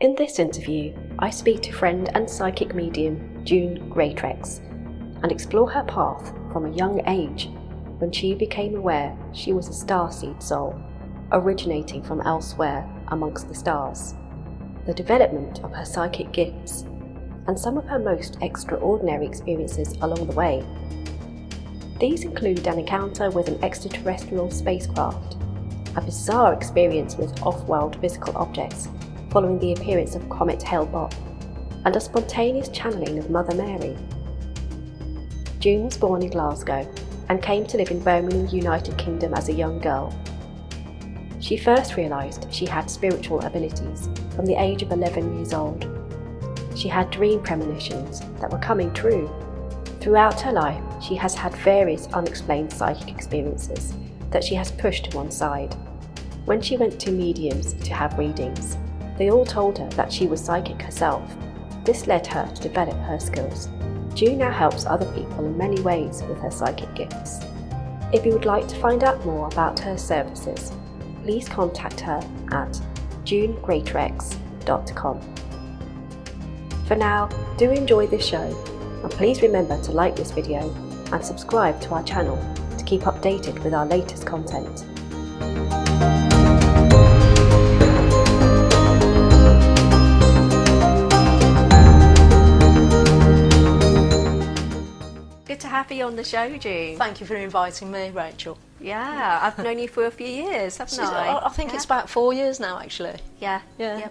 In this interview, I speak to friend and psychic medium June Greatrex and explore her path from a young age when she became aware she was a starseed soul originating from elsewhere amongst the stars, the development of her psychic gifts, and some of her most extraordinary experiences along the way. These include an encounter with an extraterrestrial spacecraft, a bizarre experience with off-world physical objects following the appearance of Comet Hale-Bopp, and a spontaneous channeling of Mother Mary. June was born in Glasgow and came to live in Birmingham, United Kingdom as a young girl. She first realised she had spiritual abilities from the age of 11 years old. She had dream premonitions that were coming true. Throughout her life, she has had various unexplained psychic experiences that she has pushed to one side. When she went to mediums to have readings, they all told her that she was psychic herself. This led her to develop her skills. June now helps other people in many ways with her psychic gifts. If you would like to find out more about her services, please contact her at junegreatrex.com. For now, do enjoy this show, and please remember to like this video and subscribe to our channel to keep updated with our latest content. Good to have you on the show, June. Thank you for inviting me, Rachel. Yeah, I've known you for a few years, haven't I? I think it's about 4 years now, actually. Yeah.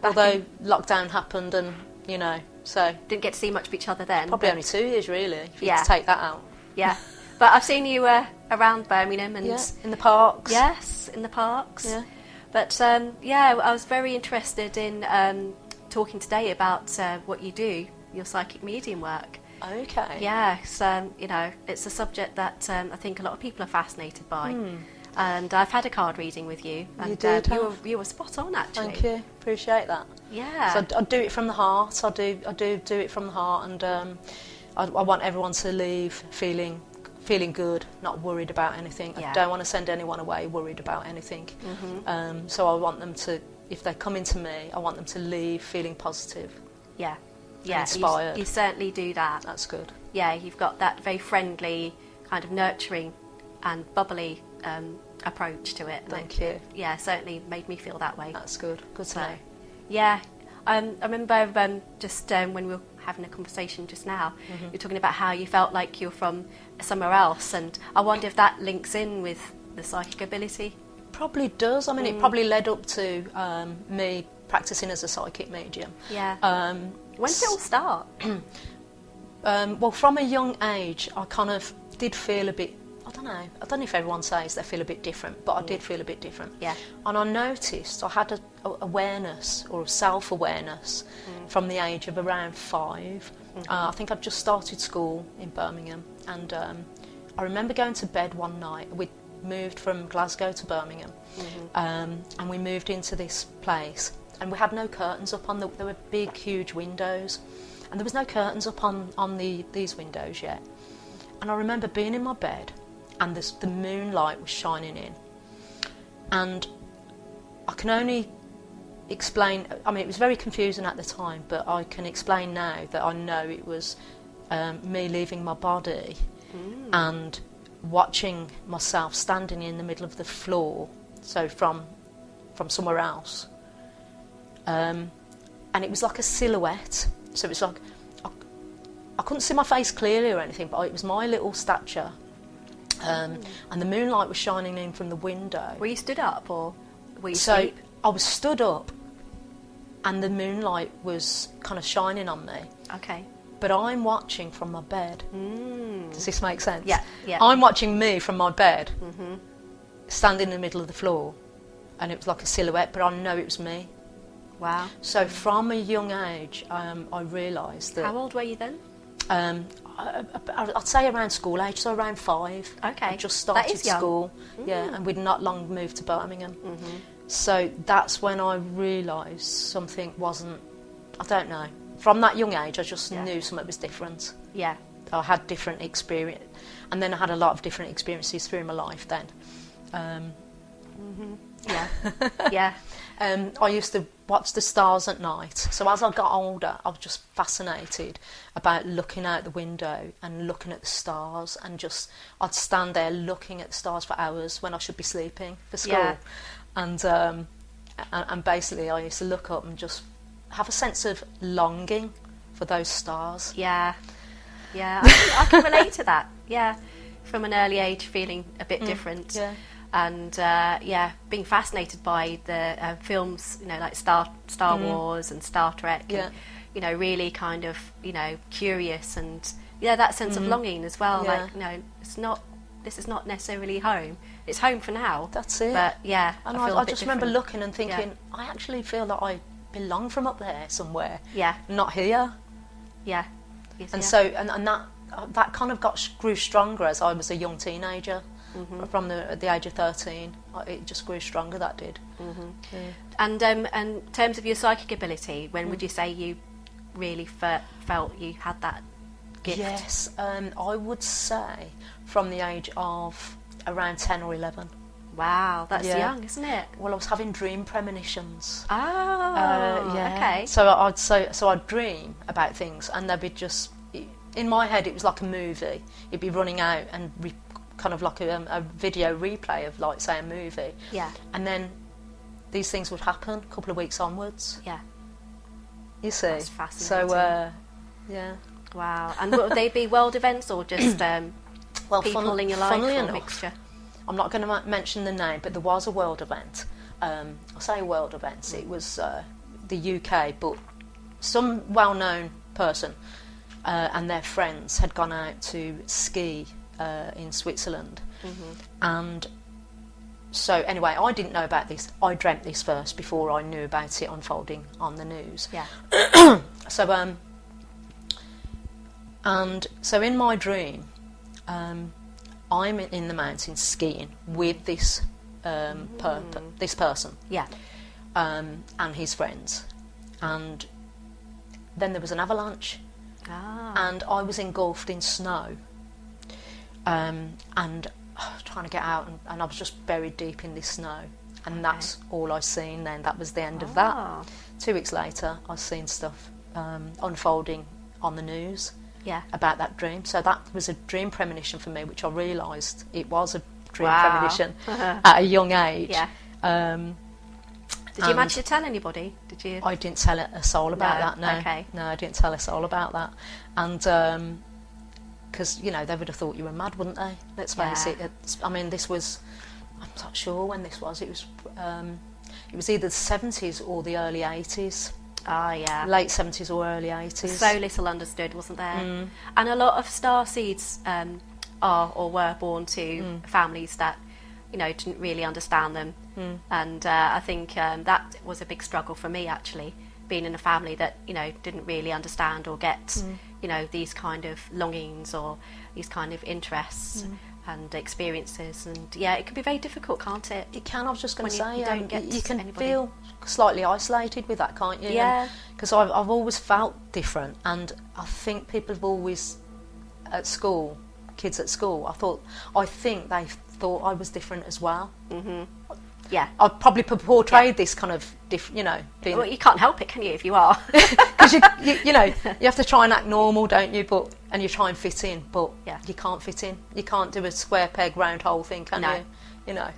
Although lockdown happened and, so... Didn't get to see much of each other then. Probably only 2 years, really, if you Yeah. take that out. Yeah. But I've seen you around Birmingham and... Yeah, in the parks. Yes, in the parks. Yeah. But, I was very interested in talking today about what you do, your psychic medium work. Okay. Yes, it's a subject that I think a lot of people are fascinated by. And I've had a card reading with you, and You did, you were spot on, actually. Thank you. Appreciate that. Yeah. So I do it from the heart. I do it from the heart, and I want everyone to leave feeling good, not worried about anything. Yeah. I don't want to send anyone away worried about anything. So I want them to, if they come into me, I want them to leave feeling positive. Yeah. Inspired. You certainly do that. That's good. Yeah, you've got that very friendly, kind of nurturing and bubbly approach to it. Thank you. Yeah, certainly made me feel that way. That's good. Good to So, know. yeah. I remember just when we were having a conversation just now, you were talking about how you felt like you're from somewhere else, and I wonder if that links in with the psychic ability. Probably does. I mean, it probably led up to me practicing as a psychic medium. Yeah. When did it all start? Well, from a young age, I kind of did feel a bit, I don't know if everyone says they feel a bit different, but I did feel a bit different. Yeah. And I noticed I had a awareness or a self-awareness from the age of around 5. I think I'd just started school in Birmingham, and I remember going to bed one night. We moved from Glasgow to Birmingham, and we moved into this place, and we had no curtains up on there were big, huge windows, and there was no curtains up on these windows yet. And I remember being in my bed, and the moonlight was shining in, and I can only explain. I mean, it was very confusing at the time, but I can explain now that I know it was me leaving my body and watching myself standing in the middle of the floor, so from somewhere else. And it was like a silhouette, so it was like I couldn't see my face clearly or anything, but it was my little stature, and the moonlight was shining in from the window. Were you stood up or were you So asleep? I was stood up, and the moonlight was kind of shining on me, Okay. but I'm watching from my bed. Does this make sense? Yeah. I'm watching me from my bed, standing in the middle of the floor, and it was like a silhouette, but I know it was me. Wow. So from a young age, I realised that... How old were you then? I'd say around school age, so around 5. Okay. I just That started is young. school, and we'd not long moved to Birmingham. So that's when I realised something wasn't, I don't know. From that young age, I just knew something was different. Yeah. I had different experience, and then I had a lot of different experiences through my life then. Yeah. Yeah. I used to watch the stars at night. So as I got older, I was just fascinated about looking out the window and looking at the stars, and just I'd stand there looking at the stars for hours when I should be sleeping for school. Yeah. And basically I used to look up and just have a sense of longing for those stars. Yeah, I can relate to that. Yeah, from an early age, feeling a bit different. Yeah. And being fascinated by the films, like Star Wars and Star Trek. Yeah. And, really kind of, curious, and that sense of longing as well. Yeah. Like, this is not necessarily home. It's home for now. That's it. But yeah, And I feel a I bit just remember different. looking and thinking, Yeah. I actually feel that I belong from up there somewhere. Yeah, Not here. yeah. Yes, And yeah. so, and that kind of grew stronger as I was a young teenager. From the age of 13, it just grew stronger. That did. Yeah. And in terms of your psychic ability, when would you say you really felt you had that gift? Yes, I would say from the age of around 10 or 11. Wow, that's Yeah. young, isn't it? Well, I was having dream premonitions. Oh, okay. So I'd dream about things, and they'd be just in my head. It was like a movie. It'd be running out, and kind of like a video replay of, like, say, a movie. Yeah, And then these things would happen a couple of weeks onwards. yeah. You see, That's fascinating. So yeah. Wow. And would they be world events or just Well, people in your life, funnily or a enough, mixture? I'm not going to mention the name, but there was a world event. I say world events. It was the UK, but some well-known person and their friends had gone out to ski in Switzerland, and so anyway, I didn't know about this. I dreamt this first before I knew about it unfolding on the news. Yeah. So and so in my dream, I'm in the mountains skiing with this this person Yeah. and his friends, and then there was an avalanche, Ah. and I was engulfed in snow, and trying to get out, and I was just buried deep in this snow, and that's all I seen. Then that was the end of that. Ah. 2 weeks later, I seen stuff unfolding on the news Yeah. about that dream. So that was a dream premonition for me, which I realised it was a dream Wow. premonition at a young age. Yeah. Did you and manage to tell anybody? Did you? I didn't tell a soul about No, that. No, okay. no, I didn't tell a soul about that. And because they would have thought you were mad, wouldn't they? Let's face Yeah. it. I mean, this was. I'm not sure when this was. It was either the 70s or the early 80s. Ah, yeah. Late 70s or early 80s. So little understood, wasn't there? And a lot of star seeds are or were born to families that didn't really understand them. And I think that was a big struggle for me, actually, being in a family that didn't really understand or get these kind of longings or these kind of interests and experiences. And yeah, it can be very difficult, can't it? It can. I was just going to When say, you don't get you can anybody. feel slightly isolated with that, can't you? Yeah. Because I've always felt different, and I think people have always at school, kids at school, I think they thought I was different as well. Yeah. I've probably portrayed this kind of being, Well, you can't help it, can you, if you are? because you have to try and act normal, don't you? And you try and fit in, but Yeah. you can't fit in. You can't do a square peg round hole thing, can No. you? No.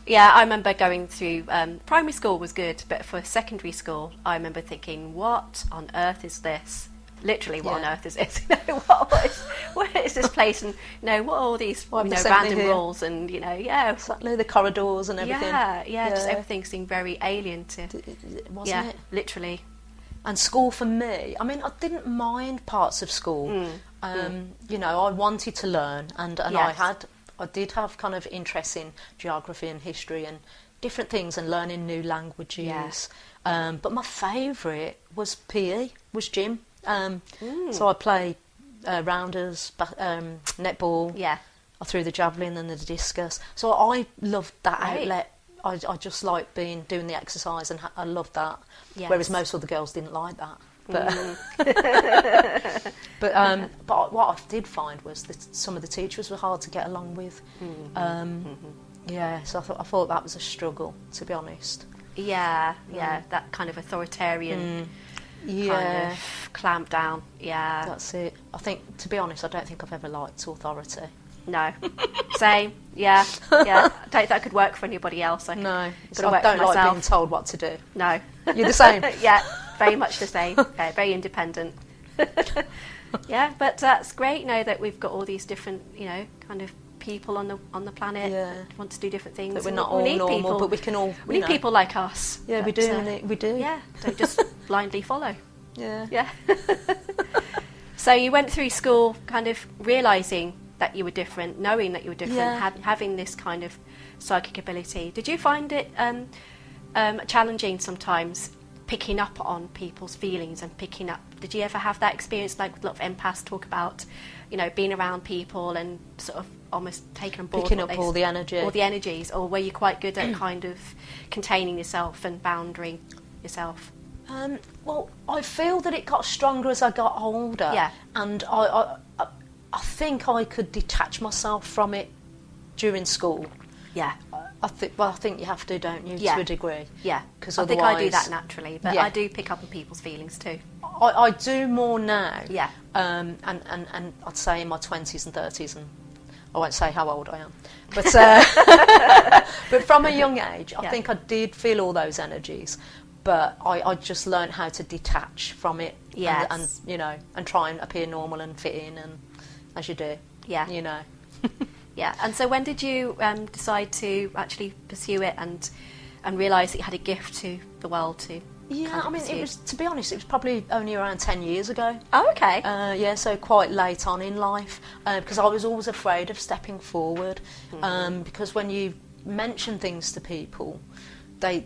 Yeah, I remember going through primary school was good, but for secondary school, I remember thinking, "What on earth is this? Literally, what on Yeah. earth is this? What is this place? And what are all these What have they sent me random here? rules? And Exactly, the corridors and everything. yeah, just everything seemed very alien to. Wasn't it? Literally. And school for me, I mean, I didn't mind parts of school. I wanted to learn, and Yes. I did have kind of interest in geography and history and different things, and learning new languages. Yeah. But my favourite was PE, was gym. So I played rounders, netball. Yeah. I threw the javelin and the discus. So I loved that Right. outlet. I just like doing the exercise, and I loved that. Yes. Whereas most other girls didn't like that. But but what I did find was that some of the teachers were hard to get along with. Yeah, so I thought that was a struggle, to be honest. Yeah, that kind of authoritarian kind of clamp down. Yeah. That's it. I think, to be honest, I don't think I've ever liked authority. No. Same. Yeah. Yeah. I don't think that could work for anybody else. No. Gotta So I work don't for like myself. being told what to do. No. You're the same. Yeah, very much the same. Yeah, very independent. Yeah, but that's great now that we've got all these different, kind of people on the planet Yeah. who want to do different things. That we're and not we all need normal, people. but we can all... We need people like us. Yeah, we that, do. We do. Yeah, don't just blindly follow. Yeah. Yeah. So you went through school kind of realising that you were different, knowing that you were different, Yeah. having this kind of psychic ability. Did you find it challenging sometimes picking up on people's feelings and picking up? Did you ever have that experience, like a lot of empaths talk about, being around people and sort of almost taking on board Picking what up they all the energy. all the energies, or were you quite good at kind of containing yourself and boundaring yourself? Well, I feel that it got stronger as I got older. Yeah. And I think I could detach myself from it during school. Yeah. I think you have to, don't you, Yeah. to a degree? Yeah, 'Cause I think I do otherwise- that naturally, but Yeah. I do pick up on people's feelings too. I do more now. Yeah. And I'd say in my 20s and 30s, and I won't say how old I am, but but from a young age, I Yeah. think I did feel all those energies, but I just learned how to detach from it. Yes. and try and appear normal and fit in, and as you do. Yeah. Yeah, and so when did you decide to actually pursue it and realise that you had a gift to the world to? Yeah, kind of I mean, pursue? it was, to be honest, it was probably only around 10 years ago. Oh, okay. Yeah, so quite late on in life, because I was always afraid of stepping forward, because when you mention things to people, they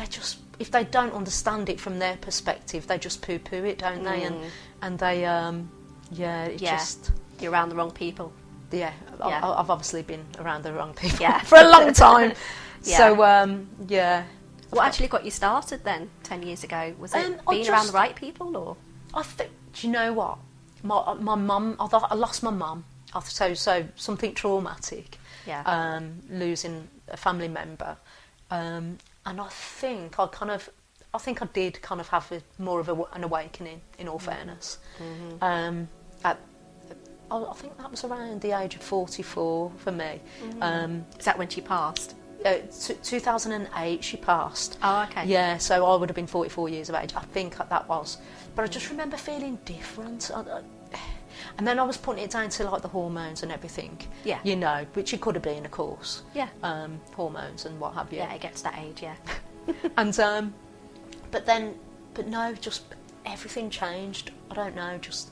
just, if they don't understand it from their perspective, they just poo-poo it, don't they? And they, just... You're around the wrong people. Yeah, Yeah. I've obviously been around the wrong people Yeah. for a long time. Yeah. So, yeah. What actually got you started then, 10 years ago? Was it I being around the just- right people, or? I think, do you know what? My mum, I lost my mum. So something traumatic. Yeah. Losing a family member. And I think I did kind of have more of an awakening, in all fairness. I think that was around the age of 44 for me. Is that when she passed? 2008 she passed. Oh, okay. Yeah, so I would have been 44 years of age, I think that was. But I just remember feeling different. And then I was putting it down to like the hormones and everything. Yeah. Which it could have been, of course. Yeah. Hormones and what have you. Yeah, it gets to that age, yeah. And but no, just everything changed. I don't know, just.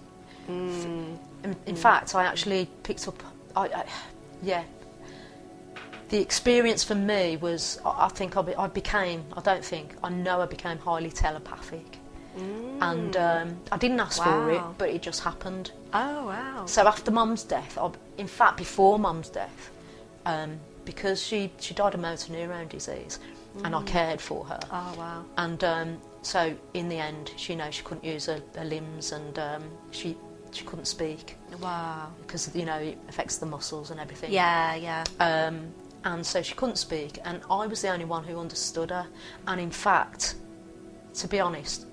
In fact, I actually picked up. The experience for me was, I know I became highly telepathic. And I didn't ask for it, Wow. but it just happened. Oh, wow. So after Mum's death, in fact before Mum's death, because she died of motor neurone disease, and I cared for her. Oh, wow. And so in the end, she couldn't use her limbs, and she couldn't speak. Wow. Because it affects the muscles and everything. Yeah, yeah. And so she couldn't speak, and I was the only one who understood her. And in fact, to be honest,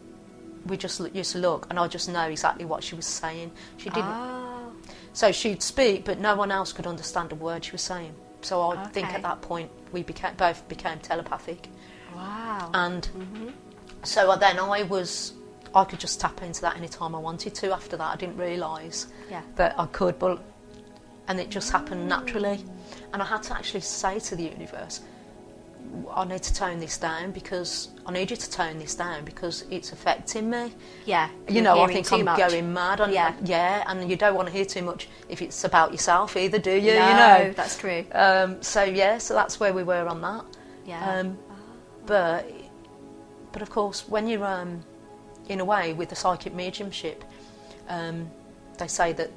we just used to look, and I just know exactly what she was saying. She didn't. Oh. So she'd speak, but no one else could understand a word she was saying. So I think Okay. at that point we both became telepathic. Wow. And so then I could just tap into that any time I wanted to. After that, I didn't realise Yeah. that I could, and it just happened naturally. And I had to actually say to the universe, I need to tone this down, because I need you to tone this down because it's affecting me. Yeah. I Hearing think too I'm much. going mad. And Yeah. And you don't want to hear too much if it's about yourself either, do you? No, that's true. So that's where we were on that. Yeah. But of course, when you're in a way with the psychic mediumship, they say that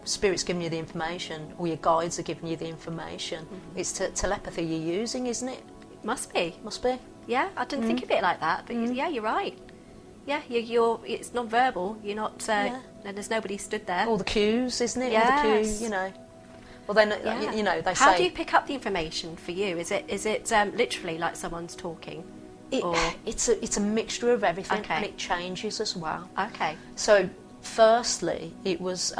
spirit's giving you the information, or your guides are giving you the information. It's telepathy you're using, isn't it? Must be. Must be. Yeah, I didn't think of it like that, but yeah, you're right. Yeah, it's non-verbal. You're not. And there's nobody stood there. All the cues, isn't it? All Yes. the cues, Well, then, Yeah. you know, they How say... do you pick up the information for you? Is it literally like someone's talking? Or... It's a mixture of everything, Okay. and it changes as well. Okay. So, firstly, it was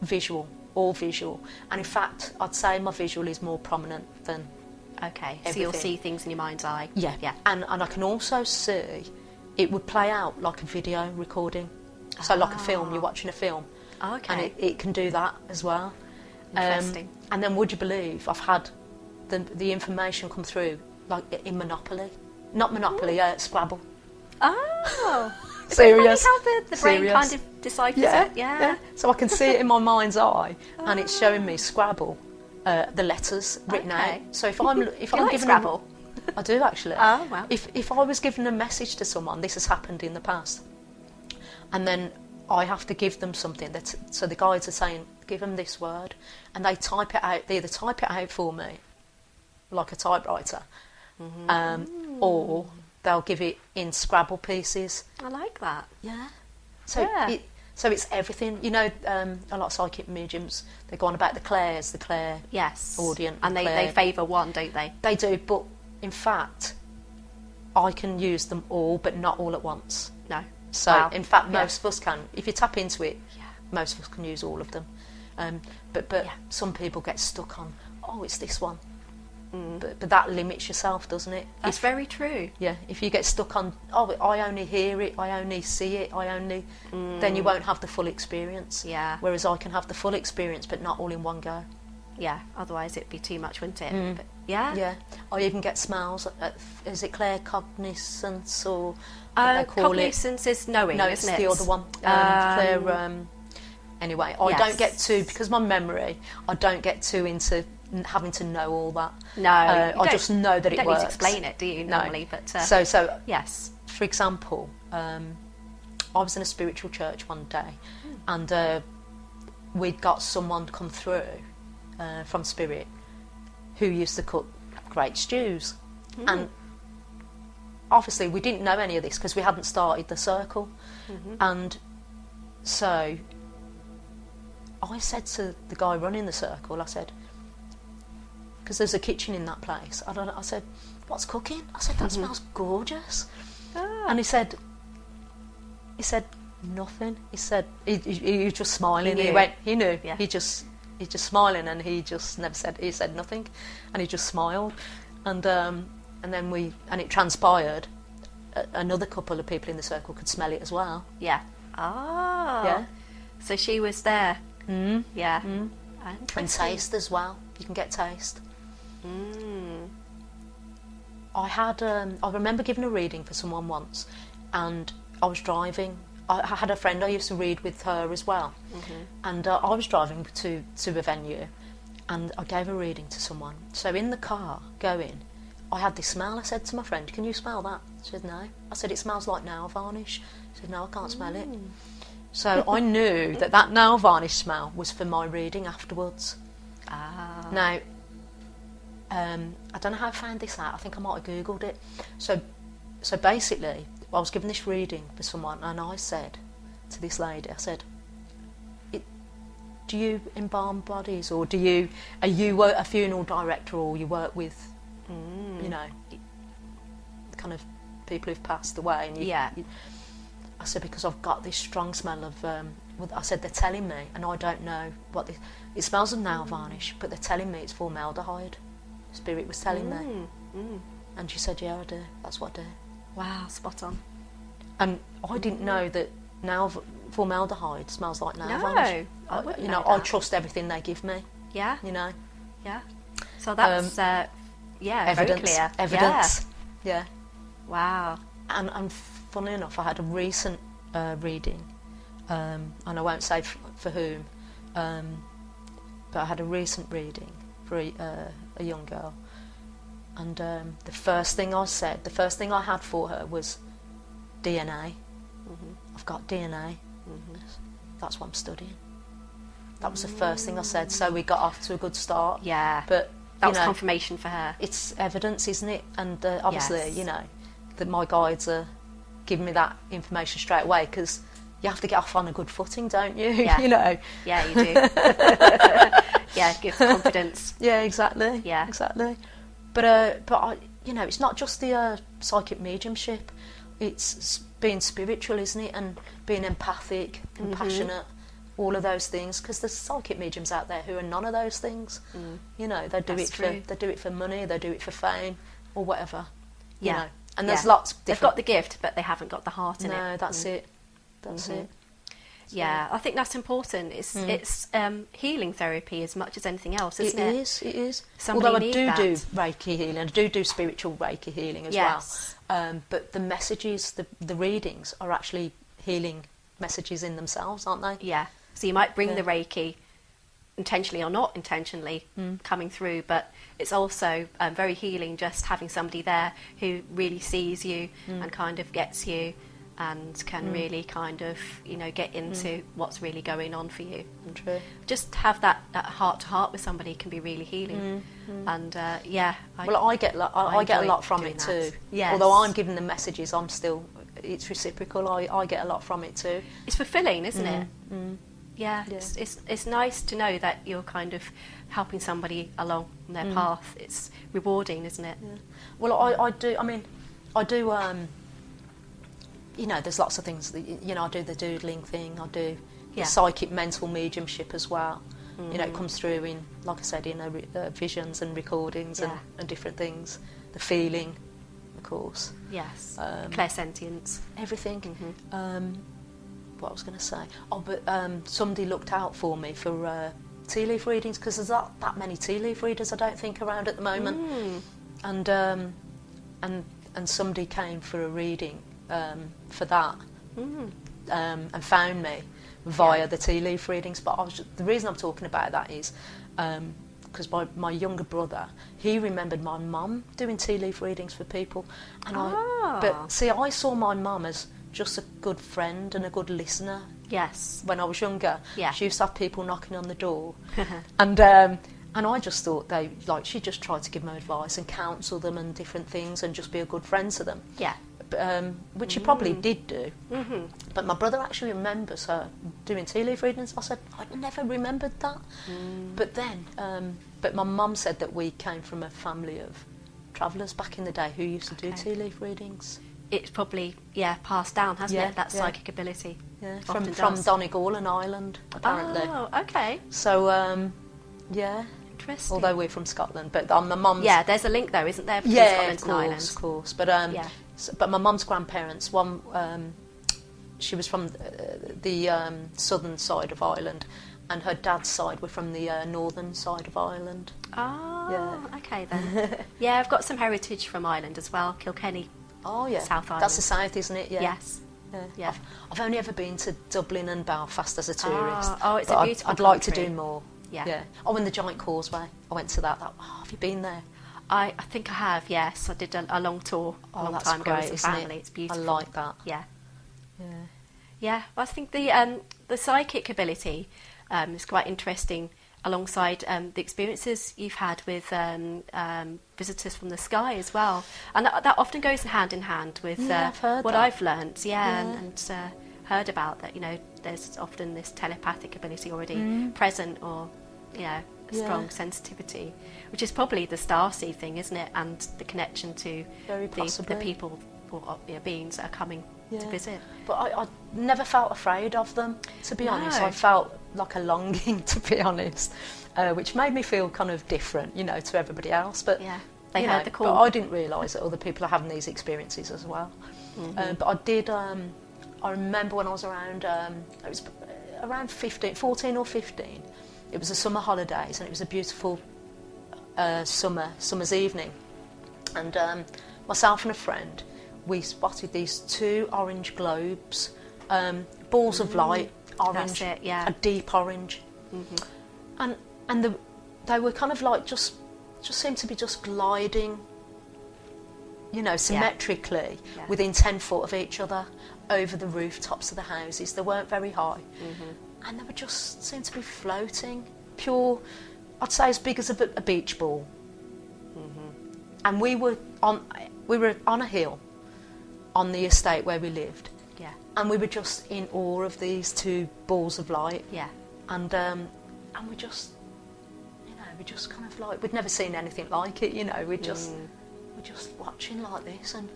visual, all visual. And in fact, I'd say my visual is more prominent than Okay. So everything. you'll see things in your mind's eye. Yeah. Yeah. And I can also see it would play out like a video recording. So like a film, you're watching a film. Okay. And it can do that as well. Interesting. And then would you believe I've had the information come through like in Monopoly. Not Monopoly, Scrabble. Oh. Serious. Funny how the brain Serious. kind of deciphers it. Yeah. So I can see it in my mind's eye, and it's showing me Scrabble, the letters written Okay. out. So if I'm You like given Scrabble? I do actually. Oh, wow. If I was given a message to someone, this has happened in the past, and then I have to give them something. So the guides are saying, give them this word, and they type it out. They either type it out for me, like a typewriter, or they'll give it in Scrabble pieces. I like that. Yeah. So Yeah. so it's everything. You know, a lot of psychic mediums, they go on about the clairs, the clair. Yes. Audient And they Claire. favour one, don't they? They do, but in fact, I can use them all, but not all at once. No. So, Wow. in fact, Yeah. most of us can. If you tap into it, Yeah. most of us can use all of them. But Yeah. some people get stuck on, oh, it's this one. But that limits yourself, doesn't it? That's very true. Yeah, if you get stuck on, oh, I only hear it, I only see it, then you won't have the full experience. Yeah. Whereas I can have the full experience, but not all in one go. Yeah. Otherwise, it'd be too much, wouldn't it? But, yeah. Yeah. I even get smells. Is it claircognizance or what they call it? Cognizance is knowing, No, it's isn't it? the other one. Anyway, I Yes. don't get too, because my memory, I don't get too into having to know all that. No, I you don't- just know that You it don't works. need to explain it, do you, No. normally? But So yes. for example, I was in a spiritual church one day, and we'd got someone come through from Spirit who used to cook great stews, and obviously we didn't know any of this because we hadn't started the circle, and so I said to the guy running the circle, I said, because there's a kitchen in that place, I said, what's cooking? I said, that smells gorgeous. And he said nothing. He said he was just smiling. He knew. went, he knew. Yeah. He's just smiling, and he just never said. He said nothing, and he just smiled, and then it transpired. Another couple of people in the circle could smell it as well. Yeah. Oh. Yeah. So she was there. Yeah. And taste as well. You can get taste. I had. I remember giving a reading for someone once, and I was driving. I had a friend I used to read with her as well, and I was driving to a venue, and I gave a reading to someone. So in the car going, I had this smell. I said to my friend, "Can you smell that?" She said, "No." I said, "It smells like nail varnish." She said, "No, I can't smell it." So I knew that nail varnish smell was for my reading afterwards. Ah. Now, I don't know how I found this out. I think I might have Googled it. So basically, I was given this reading for someone, and I said to this lady, I said, "Do you embalm bodies, or are you a funeral director, or you work with, you know, kind of people who've passed away?" And I said, because I've got this strong smell of. I said, they're telling me, and I don't know what it smells of nail varnish, but they're telling me it's formaldehyde. Spirit was telling me. And she said, "Yeah, I do. That's what I do." Wow, spot on. And I didn't know that formaldehyde smells like nail varnish. I wouldn't you know know, I that. trust everything they give me. Yeah. You know, Yeah. So that's very evidence. clear. Evidence. Yeah. Wow. And funnily enough, I had a recent reading, and I won't say for whom, but I had a recent reading for a young girl, and the first thing I had for her was DNA. I've got DNA. That's what I'm studying. That was the first thing I said. So we got off to a good start. Yeah. But That you was know, confirmation for her. it's evidence, isn't it? And obviously, Yes. you know, that my guides are giving me that information straight away, because you have to get off on a good footing, don't you? Yeah. You know. Yeah, you do. Yeah, gives confidence. Yeah, exactly. Yeah. Exactly. But I, it's not just the psychic mediumship. It's being spiritual, isn't it? And being empathic, compassionate, all of those things. Because there's psychic mediums out there who are none of those things. They do That's true. they do it for money, they do it for fame, or whatever. You Yeah. know. And there's Yeah. lots of They've different. got the gift, but they haven't got the heart in it. No, that's it. That's it. Yeah, I think that's important. It's healing therapy as much as anything else, isn't it? It is. Somebody Although I need do that. Reiki healing, I do spiritual Reiki healing as Yes. well. But the messages, the readings are actually healing messages in themselves, aren't they? Yeah. So you might bring Yeah. the Reiki intentionally or not intentionally coming through, but it's also very healing just having somebody there who really sees you and kind of gets you and can really kind of, get into what's really going on for you. True. Just have that heart to heart with somebody can be really healing. And yeah. Well, I get I get a enjoy lot from doing it that. too. Yes. Although I'm giving the messages, it's reciprocal. I get a lot from it too. It's fulfilling, isn't it? Yeah, Yeah. It's nice to know that you're kind of helping somebody along their path. It's rewarding, isn't it? Yeah. Well, I do. I mean, I do. There's lots of things. That, I do the doodling thing. I do Yeah. the psychic mental mediumship as well. It comes through in, like I said, in visions and recordings Yeah. and different things. The feeling, of course. Yes. Um, Clairsentience. Everything. What I was going to say. Oh, but somebody looked out for me for tea leaf readings because there's not that many tea leaf readers, I don't think, around at the moment. And somebody came for a reading for that and found me via the tea leaf readings. But the reason I'm talking about that is because my younger brother, he remembered my mum doing tea leaf readings for people, and but see, I saw my mum as just a good friend and a good listener. Yes. When I was younger, Yeah. she used to have people knocking on the door, and I just thought she just tried to give them advice and counsel them and different things and just be a good friend to them. Yeah. Which she probably did do. But my brother actually remembers her doing tea leaf readings. I said, I never remembered that. But then, but my mum said that we came from a family of travellers back in the day who used to do tea leaf readings. It's probably, passed down, hasn't Yeah, it? That yeah. psychic ability. Yeah, Often from does. Donegal and Ireland, apparently. Oh, okay. So, yeah. Interesting. Although we're from Scotland, but my mum's... Yeah, there's a link though, isn't there, between Yeah, Scotland of and Ireland? course. But Yeah. but my mum's grandparents, one she was from the southern side of Ireland, and her dad's side were from the northern side of Ireland. Oh, Yeah. okay then. Yeah, I've got some heritage from Ireland as well, Kilkenny. Oh yeah, South Island. That's the south, isn't it? Yeah. Yes. Yeah. Yeah. I've only ever been to Dublin and Belfast as a tourist. Oh, it's but a beautiful I'd like to country. do more. Yeah. Oh, and the Giant Causeway. I went to that. Have you been there? I think I have, yes. I did a long tour a long that's time ago great, as a isn't family. it? It's beautiful. I like that. Yeah. Yeah. Yeah, well, I think the psychic ability is quite interesting alongside the experiences you've had with visitors from the sky as well. And that often goes hand in hand with Yeah, I've heard what that. I've learnt, Yeah. and heard about that, there's often this telepathic ability already present, or, a strong sensitivity, which is probably the starseed thing, isn't it? And the connection to Very the possibly. people or beings that are coming to visit. But I never felt afraid of them, to be honest. No. I felt like a longing, to be honest, which made me feel kind of different, to everybody else. But Yeah, they you heard know, the call. But I didn't realise that other people are having these experiences as well. But I did. I remember when I was around. It was around 14 or 15. It was the summer holidays, and it was a beautiful summer's evening. And myself and a friend, we spotted these two orange globes, balls of light, orange, That's it, yeah. a deep orange, and they were kind of like just seemed to be just gliding, symmetrically Yeah. within 10 foot of each other over the rooftops of the houses. They weren't very high, and they were just seemed to be floating, pure. I'd say as big as a beach ball. And we were on a hill on the estate where we lived, Yeah, and we were just in awe of these two balls of light, yeah. and we just we just kind of like, we'd never seen anything like it, you know, we're just watching like this, and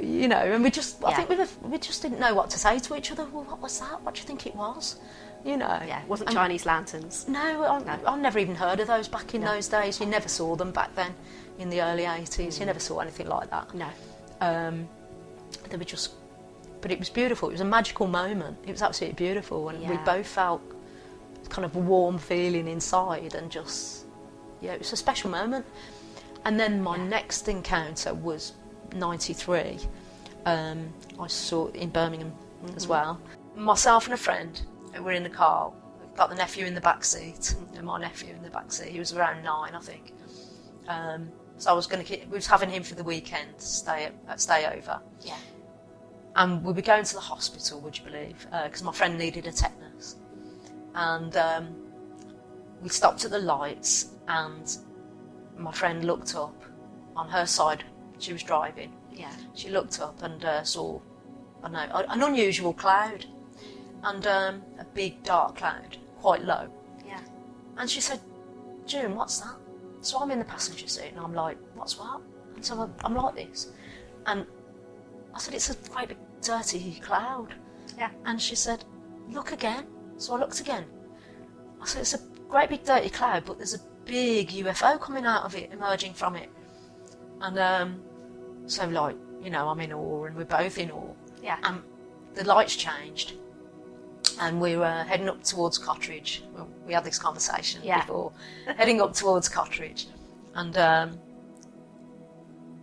you know, and we just, I think we just didn't know what to say to each other. Well, what was that? What do you think it was? You know. Yeah, it wasn't Chinese lanterns. No, I've never even heard of those back in those days. You never saw them back then, in the early 80s. You never saw anything like that. No. They were just, but it was beautiful. It was a magical moment. It was absolutely beautiful, and we both felt kind of a warm feeling inside, and just, it was a special moment. And then my next encounter was 93. I saw in Birmingham as well. Myself and a friend were in the car. We've got the nephew in the back seat, and my nephew in the back seat. He was around 9, I think. So I was we was having him for the weekend, stay over. Yeah. And we were going to the hospital, would you believe? Because my friend needed a tetanus. And we stopped at the lights, and my friend looked up on her side. She was driving. Yeah. She looked up and saw, an unusual cloud, and a big dark cloud, quite low. Yeah. And she said, "June, what's that?" So I'm in the passenger seat, and I'm like, "What's what?" And so I'm like this, and I said, "It's a great big dirty cloud." Yeah. And she said, "Look again." So I looked again. I said, "It's a great big dirty cloud, but there's a big UFO coming out of it, emerging from it." And so, like, you know, I'm in awe, and we're both in awe. Yeah. And the lights changed, and we were heading up towards Cottridge. Well, we had this conversation before, heading up towards Cottridge, and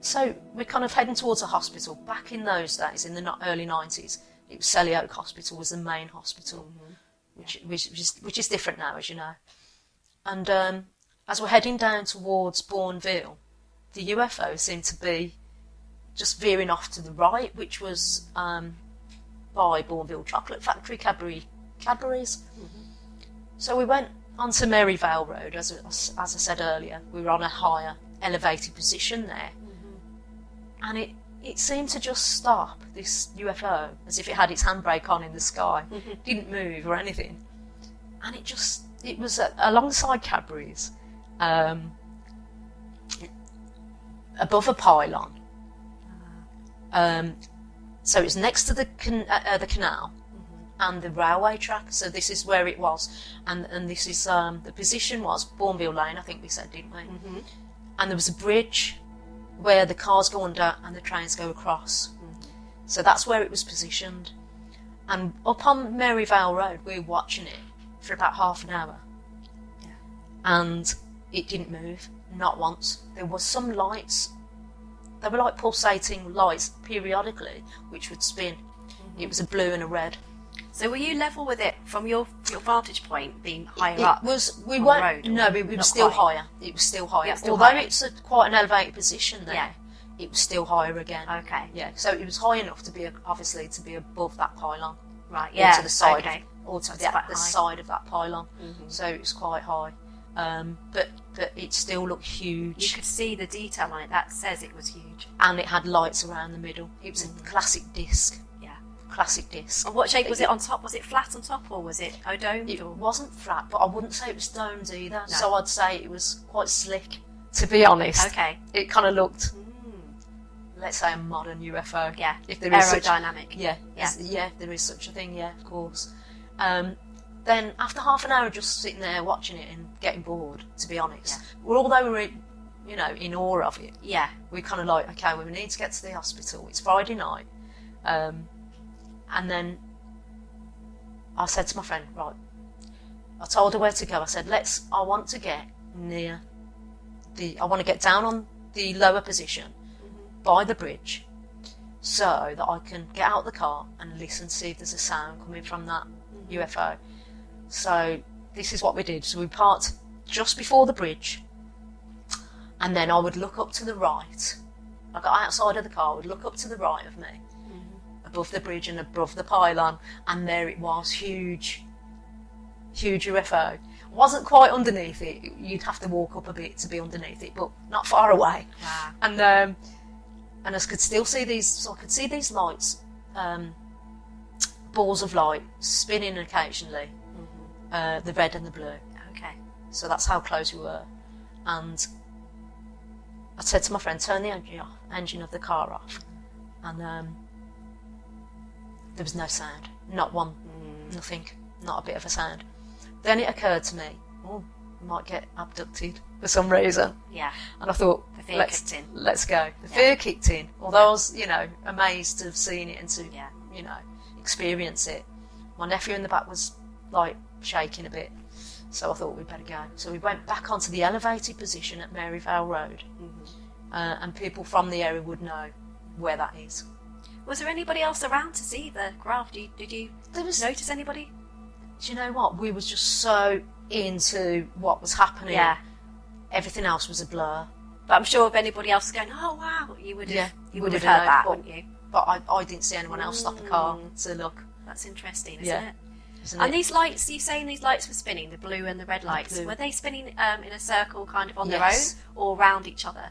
so we're kind of heading towards a hospital. Back in those days, in the early 90s, it was Selly Oak Hospital was the main hospital, which is different now, as you know. And as we're heading down towards Bourneville, the UFO seemed to be just veering off to the right, which was by Bourneville Chocolate Factory, Cadbury's. So we went onto Maryvale Road, as I said earlier. We were on a higher, elevated position there. And it seemed to just stop, this UFO, as if it had its handbrake on in the sky. Didn't move or anything. And it was alongside Cadbury's, above a pylon. So it's next to the canal and the railway track. So this is where it was, and this is the position was Bourneville Lane, I think we said, didn't we? And there was a bridge where the cars go under and the trains go across. So that's where it was positioned. And up on Maryvale Road, we were watching it for about half an hour, and it didn't move, not once. There was some lights. They were like pulsating lights periodically, which would spin. It was a blue and a red. So were you level with it from your vantage point, being higher up? We on weren't. the road, No, it was still higher. It was still higher. Yeah, still Although higher. it's quite an elevated position there, Yeah. it was still higher again. Okay. Yeah. So it was high enough to be obviously to be above that pylon. Right. Or Yeah. to the side. Okay. Or to That's the quite high. side of that pylon. So it was quite high. But it still looked huge. You could see the detail on it. That says it was huge. And it had lights around the middle. It was a classic disc. Yeah. Classic disc. And what shape was it on top? Was it flat on top, or was it domed? It or? wasn't flat, but I wouldn't say it was domed either. No. So I'd say it was quite slick, to be honest. Okay. It kind of looked, let's say, a modern UFO. Yeah. If there is such, Aerodynamic. yeah, Yeah. if there is such a thing, yeah, of course. Then after half an hour of just sitting there watching it and getting bored, to be honest, although we were, you know, in awe of it, Yeah. we kind of like, okay, well, we need to get to the hospital. It's Friday night. And then I said to my friend, right, I told her where to go. I said, I want to get down on the lower position by the bridge so that I can get out of the car and listen, see if there's a sound coming from that UFO. So this is what we did. So we parked just before the bridge, and then I would look up to the right. I got outside of the car, I would look up to the right of me, above the bridge and above the pylon, and there it was, huge UFO. Wasn't quite underneath it. You'd have to walk up a bit to be underneath it, but not far away. Wow. And I could still see these. So I could see these lights, balls of light spinning occasionally, the red and the blue. Okay. So that's how close we were. And I said to my friend, turn the engine of the car off. And there was no sound. Not one, nothing, not a bit of a sound. Then it occurred to me, oh, I might get abducted for some reason. Yeah. And I thought, The fear kicked in. let's go. The fear kicked in. Although I was, amazed to have seen it and to, experience it. My nephew in the back was, like, shaking a bit. So I thought we'd better go. So we went back onto the elevated position at Maryvale Road. And people from the area would know where that is. Was there anybody else around to see the craft? Did you notice anybody? Do you know what? We was just so into what was happening. Yeah. Everything else was a blur. But I'm sure if anybody else was going, oh wow, you would have heard known, that, but, wouldn't you? But I didn't see anyone else stop the car to look. That's interesting, isn't Yeah. it? Isn't And it? these lights, you saying these lights were spinning, the blue and the red lights, blue. were they spinning in a circle kind of on Yes. their own or around each other?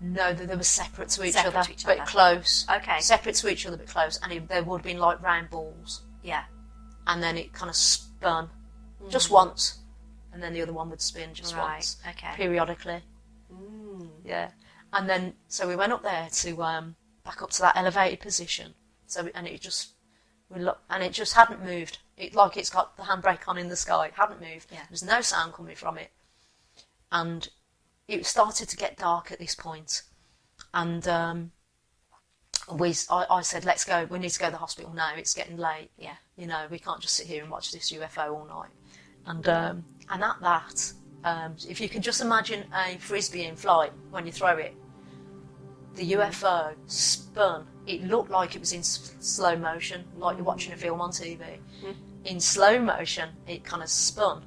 No, they were separate to each Separate other, to each but other. close. Okay. Separate to each other, but close. And there would have been like round balls. Yeah. And then it kind of spun just once. And then the other one would spin just Right, once. okay. Periodically. Yeah. And then, so we went up there to, back up to that elevated position. And it just hadn't moved. It's got the handbrake on in the sky. It hadn't moved. Yeah. There was no sound coming from it. And it started to get dark at this point. And I said, let's go. We need to go to the hospital now. It's getting late. Yeah. We can't just sit here and watch this UFO all night. And at that, if you can just imagine a frisbee in flight when you throw it, the UFO spun. It looked like it was in slow motion, like you're watching a film on TV. In slow motion, it kind of spun,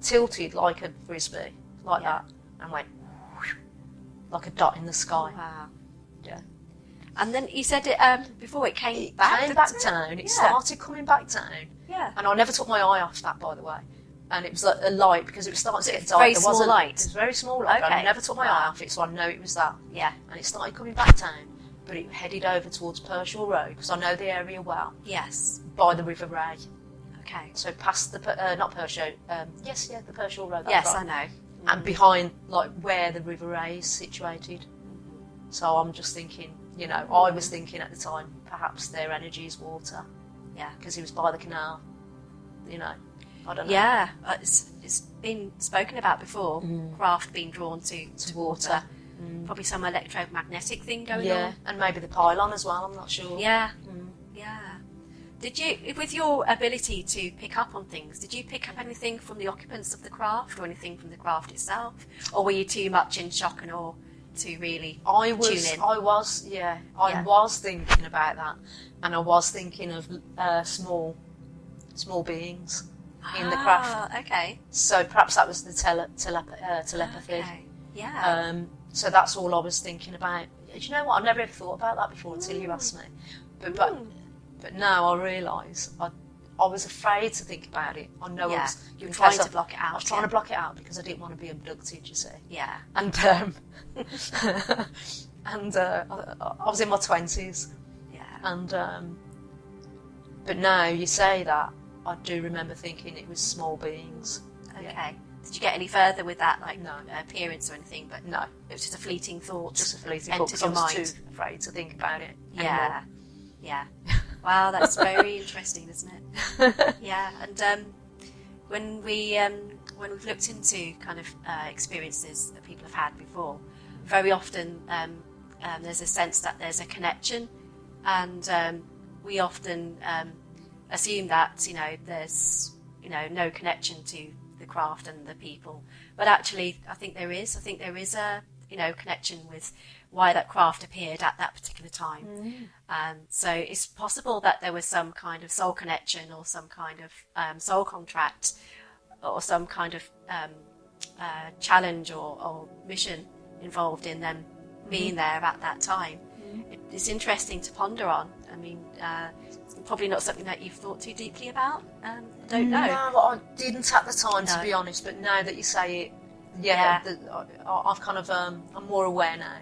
tilted like a frisbee, like that, and went whoosh, like a dot in the sky. Wow. Yeah. And then you said it before it came It back. came back down. It started coming back down. Yeah. And I never took my eye off that, by the way. And it was like a light because it was starting to get dark. Very There small wasn't- light? It was very small light. Okay. I never took my eye off it, so I know it was that. Yeah. And it started coming back down, but it headed over towards Pershore Road because I know the area well, Yes. by the River Ray. Okay. So past the not Pershore, the Pershore Road. That's Yes, right. I know. And behind, like where the River Ray is situated. So I'm just thinking, I was thinking at the time, perhaps their energy is water. Yeah. Because he was by the canal. I don't know. Yeah, it's been spoken about before. Craft being drawn to water. Probably some electromagnetic thing going Yeah, on. and maybe the pylon as well. I'm not sure. Yeah, yeah. Did you, with your ability to pick up on things, did you pick up anything from the occupants of the craft or anything from the craft itself, or were you too much in shock and awe to really tune in? I was thinking about that, and I was thinking of small beings in the craft. Okay. So perhaps that was the telepathy. Okay. Yeah. So that's all I was thinking about. Do you know what? I've never ever thought about that before until you asked me. But now I realise I was afraid to think about it. I know you were trying to block it out. I was trying to block it out because I didn't want to be abducted. You see. Yeah. And I was in my 20s. Yeah. And but now you say that, I do remember thinking it was small beings. Okay. Yeah. Did you get any further with that, like No. appearance or anything? But No, it was just a fleeting thought. just a fleeting entered thought because your I was mind. too afraid to think about it Yeah. anymore. Yeah. Wow, that's very interesting, isn't it? Yeah. And when we've looked into kind of experiences that people have had before, very often there's a sense that there's a connection, and we often assume that there's no connection to the craft and the people, but actually I think there is. I think there is a connection with why that craft appeared at that particular time. So it's possible that there was some kind of soul connection or some kind of soul contract or some kind of challenge or mission involved in them being there at that time. It's interesting to ponder on. I mean, it's probably not something that you've thought too deeply about. I don't know. No, I didn't at the time, No. to be honest. But now that you say it, Yeah. I've kind of I'm more aware now.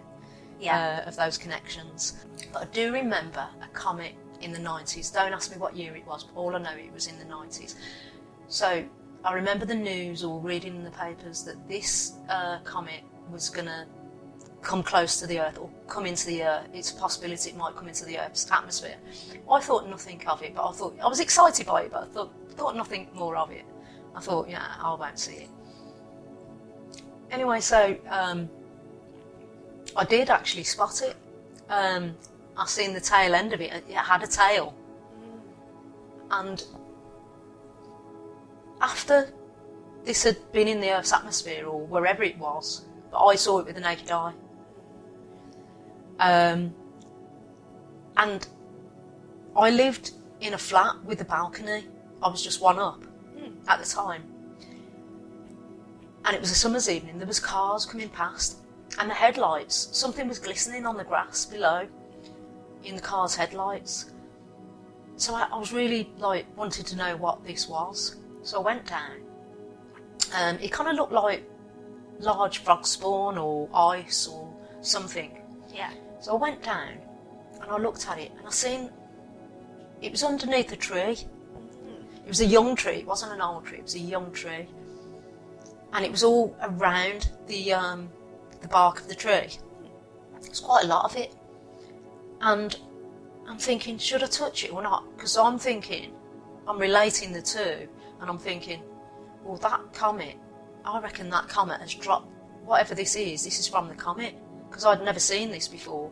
Yeah. Of those connections. But I do remember a comet in the 90s. Don't ask me what year it was, but all I know it was in the 90s. So I remember the news or reading in the papers that this comet was going to come close to the Earth or come into the Earth. It's a possibility it might come into the Earth's atmosphere. I thought nothing of it, but I was excited by it, but I thought nothing more of it. I thought, yeah, I won't see it. Anyway, so I did actually spot it. I seen the tail end of it. It had a tail. And after this had been in the Earth's atmosphere or wherever it was, but I saw it with the naked eye. And I lived in a flat with a balcony. I was just one up at the time. And it was a summer's evening. There was cars coming past, and the headlights, something was glistening on the grass below in the car's headlights. So I was really wanted to know what this was. So I went down. It kind of looked like large frog spawn or ice or something. Yeah. So I went down and I looked at it and I seen it was underneath a tree. It was a young tree. It wasn't an old tree. It was a young tree, and it was all around the bark of the tree. There's quite a lot of it, and I'm thinking, should I touch it or not? Because I'm relating the two, and I'm thinking, well, that comet, I reckon that comet has dropped whatever this is from the comet, because I'd never seen this before,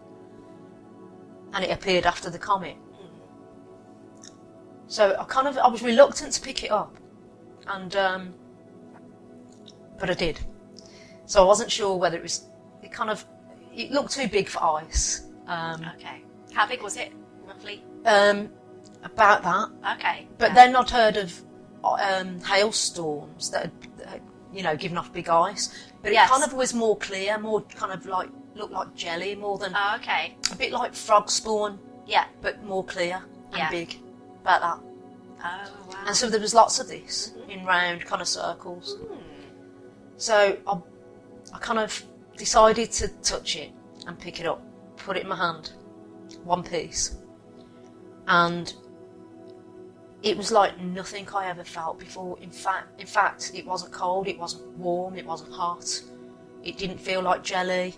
and it appeared after the comet. So I was reluctant to pick it up, and but I did. So I wasn't sure whether it looked too big for ice. Okay. How big was it, roughly? About that. Okay. But then I'd heard of hailstorms that had, given off big ice. But Yes. it kind of was more clear, more kind of looked like jelly, more than Oh, okay. a bit like frog spawn, Yeah. but more clear and Yeah. big. About that. Oh, wow. And so there was lots of this in round kind of circles. So I kind of decided to touch it and pick it up, put it in my hand, one piece. And it was like nothing I ever felt before. In fact, it wasn't cold, it wasn't warm, it wasn't hot. It didn't feel like jelly.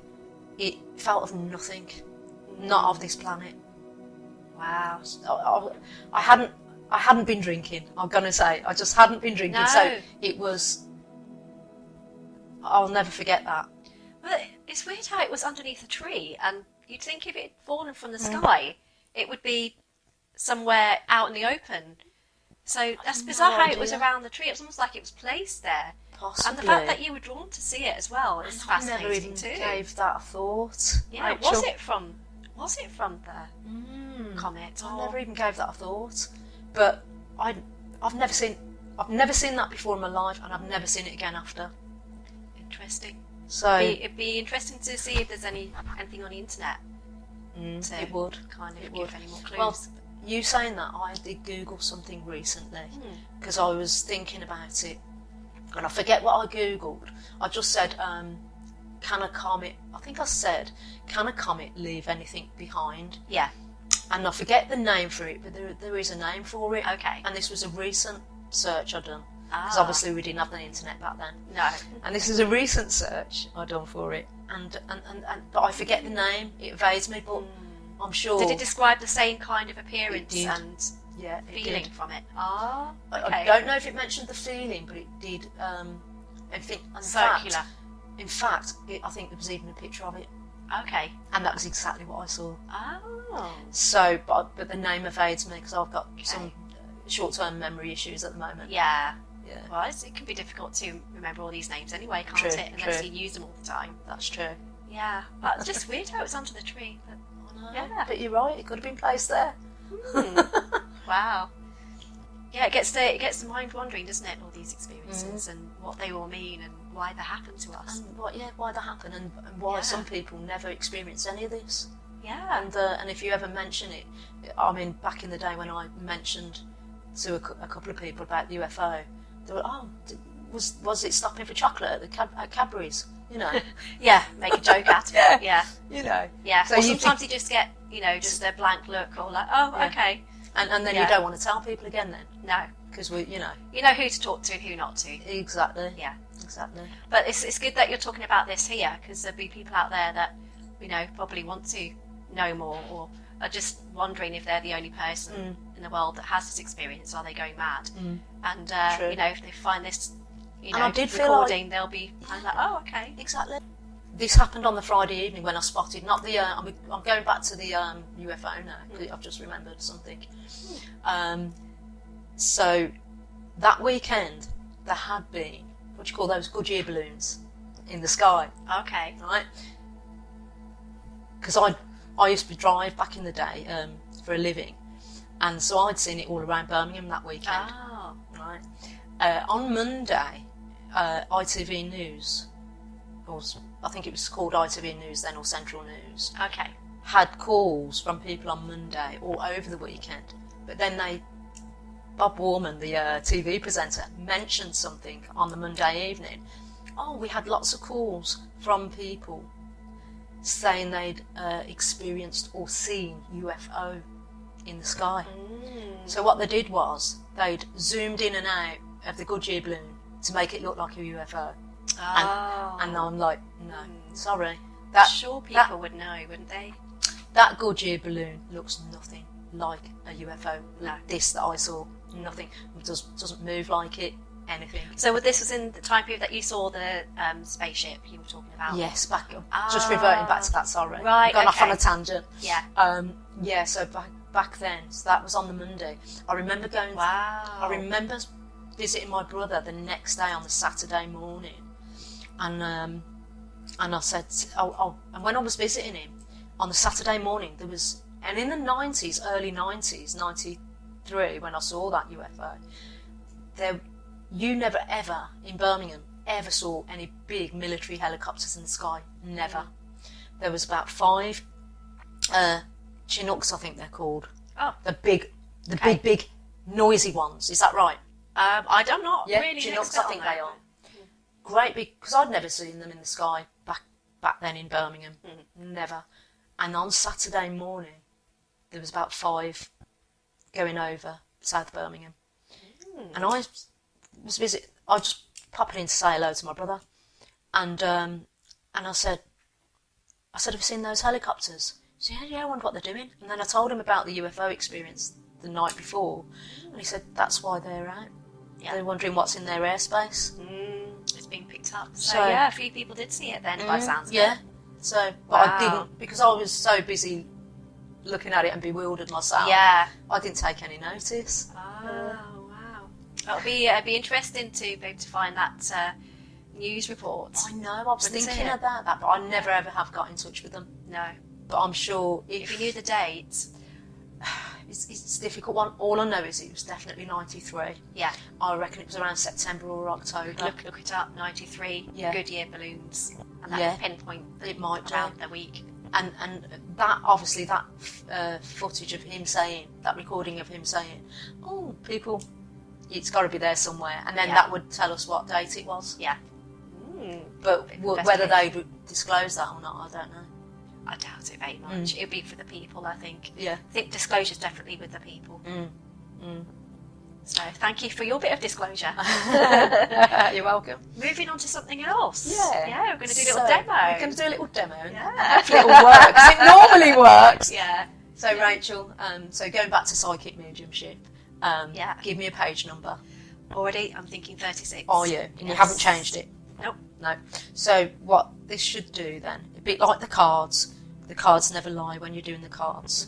It felt of nothing, not of this planet. Wow. I hadn't been drinking. I'm gonna say I just hadn't been drinking. No. So it was. I'll never forget that. But it's weird how it was underneath a tree, and you'd think if it had fallen from the sky, it would be somewhere out in the open. So that's bizarre no how it was idea. around the tree. It was almost like it was placed there. Possibly. And the fact that you were drawn to see it as well is I never fascinating even too. gave that a thought. Yeah, Rachel. was it from the comet? I or- never even gave that a thought. But I've never seen that before in my life, and I've never seen it again after. Interesting. So It'd be interesting to see if there's anything on the internet to it would. kind of It give would. any more clues. Well, you saying that, I did Google something recently because I was thinking about it, and I forget what I Googled. I just said, can a comet? I think I said, can a comet leave anything behind? yeah. And I forget the name for it, but there is a name for it. Okay. And this was a recent search I'd done, because Ah. obviously we didn't have the internet back then. No. And this is a recent search I'd done for it, and but I forget the name. It evades me, but I'm sure. Did it describe the same kind of appearance It did. and Yeah, it feeling did. from it? Ah, I okay. don't know if it mentioned the feeling, but it did. Circular. In fact, I think there was even a picture of it, Okay. and that was exactly what I saw. Oh. So, but the name evades me because I've got some short-term memory issues at the moment. Yeah. Yeah, Well, it can be difficult to remember all these names anyway, can't True, it? Unless true. you use them all the time. that's true. Yeah. But it's just weird how it was under the tree. But, Yeah. But you're right. It could have been placed there. wow. Yeah, it gets the mind wandering, doesn't it? All these experiences and what they all mean and why they happen to us. And why that happened, and why Yeah. some people never experience any of this. Yeah. And if you ever mention it, I mean, back in the day when I mentioned to a couple of people about the UFO, they were, was it stopping for chocolate at Cadbury's? You know, Yeah, make a joke out of it. Yeah. you know. Yeah. So or you sometimes you just get, just a blank look or like, oh, Yeah. okay. And then you don't want to tell people again then. No. Because we, You know who to talk to and who not to. Exactly. Yeah. Exactly. But it's good that you're talking about this here, because there'll be people out there that, probably want to know more, or are just wondering if they're the only person in the world that has this experience. Are they going mad? And, True. if they find this, And I did feel recording, they'll be like, oh, okay. Exactly. This happened on the Friday evening when I spotted, not the, I'm going back to the UFO now, because I've just remembered something. So that weekend, there had been, what do you call those, Goodyear balloons in the sky. Okay. Right? Because I used to drive back in the day for a living, and so I'd seen it all around Birmingham that weekend. Oh. Right. On Monday, ITV News, or I think it was called ITV News then, or Central News, Okay. had calls from people on Monday all over the weekend. But then Bob Warman, the TV presenter, mentioned something on the Monday evening. Oh, we had lots of calls from people saying they'd experienced or seen UFO in the sky. So what they did was they'd zoomed in and out of the Goodyear balloon to make it look like a UFO. Oh. And I'm like, no, sorry. Sure, people would know, wouldn't they? That Goodyear balloon looks nothing like a UFO. No. This that I saw, nothing. It doesn't move like it, anything. So this was in the time period that you saw the spaceship you were talking about? Yes, just reverting back to that, sorry. Right, Gone off on okay. a tangent. Yeah. Yeah, so back then, so that was on the Monday. I remember going... Wow. I remember visiting my brother the next day on the Saturday morning. And I said... and when I was visiting him, on the Saturday morning, there was... And in the 90s, early 90s, 93, when I saw that UFO, you never ever, in Birmingham, ever saw any big military helicopters in the sky. Never. There was about 5 Chinooks, I think they're called. Oh. The big, noisy ones. Is that right? I'm not Yeah, really Chinooks, an expert I think on they are. Great, because I'd never seen them in the sky back then in Birmingham. Never. And on Saturday morning, there was about 5 going over South Birmingham. And I was just popping in to say hello to my brother. And I said, have you seen those helicopters? He said, yeah, I wonder what they're doing. And then I told him about the UFO experience the night before. And he said, that's why they're out. Yeah. They're wondering what's in their airspace. It's been picked up. So yeah, a few people did see it then, by sounds of it. Yeah. So, but Wow. I didn't, because I was so busy looking at it and bewildered myself. Yeah. I didn't take any notice. Oh, wow. It'll be interesting to be able to find that news report. I know, I was Wouldn't thinking it? about that, but I never ever have got in touch with them. No. But I'm sure If you knew the date, it's a difficult one. All I know is it was definitely 93. yeah. I reckon it was around September or October. Look it up, 93 Yeah. Goodyear balloons. And that Yeah. pinpoint It might do. around the week. And that, obviously, that footage of him saying, that recording of him saying, oh, people, it's got to be there somewhere. And then Yeah. that would tell us what date it was. Yeah. But whether they would disclose that or not, I don't know. I doubt it very much. It'll be for the people, I think. Yeah. I think disclosure's definitely with the people. So thank you for your bit of disclosure. You're welcome. Moving on to something else. Yeah. Yeah, we're going to do a little So, demo. We're going to do a little demo. Yeah. Hopefully it'll work, 'cause it normally works. Yeah. So Rachel, so going back to psychic mediumship, Yeah. give me a page number. Already, I'm thinking 36. Are you? And you Yes. haven't changed it? Nope. No. So what this should do then, a bit like the cards never lie when you're doing the cards.